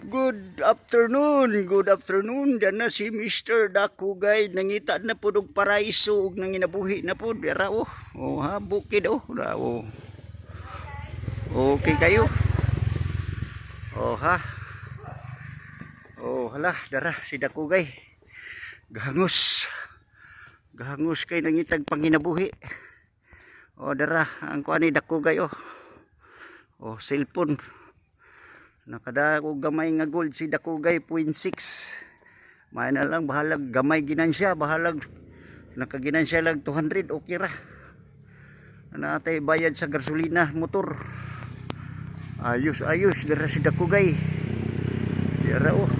Good afternoon. Diyan na si Mr. Dakugay. Nangita na po ng paraiso ug nanginabuhi na po. Dara oh. Oh ha, bukid oh. Oh. Okay kayo. Oh ha. Oh hala, dara si Dakugay. Gahangos. Gahangos kay nangitag panginabuhi. Oh dara ang kuan ni Dakugay oh. Oh, cellphone. Nakada ko gamay nga gold si Dakugay 0.6. May na lang bahalag gamay ginansya, bahalag nakaginansya lang 200 okay ra. Natay bayad sa gasolina motor. Ayos dira si Dakugay. Dira oh.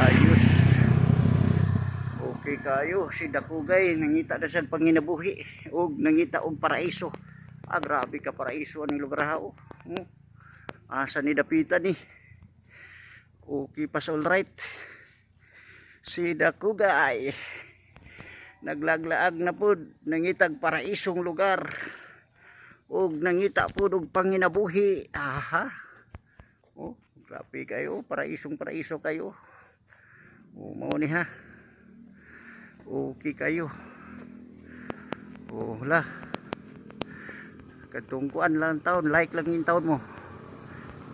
Ayos. Okay kayo si Dakugay nangita na sa panginabuhi ug nangita og paraiso. Ah grabe ka paraiso aning lugar ha oh. Asa ni dapitan ni. Okay pas all right. Si Dakugay naglaglaag na pud nangitag paraisong lugar ug nangita pud og panginabuhi. Aha. Oh, grabe kayo, paraiso kayo. Oh, mao ni ha. Okay kayo. Oh, la. Katungkuan lang taon, like lang yung taon mo.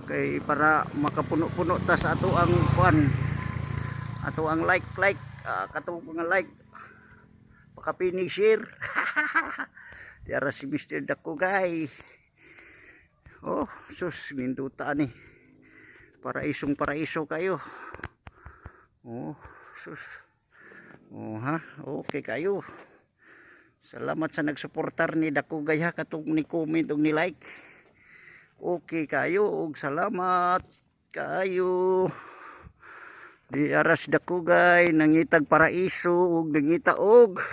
Kay para makapuno-puno ta sa ato ang kuan. Ato ang like katong nga like. Pakapini share. Diara si Mr. Dakugay. Oh, sus minduta ni. Paraiso kayo. Oh, sus. Oh ha, okay kayo. Salamat sa nagsuportar ni Dakugay ha, katong ni comment ug ni like. Okay kayo ug salamat kayo. Di aras Dakugay nangitag paraiso ug nangita og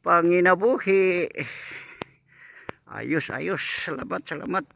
panginabuhi. Ayos, salamat.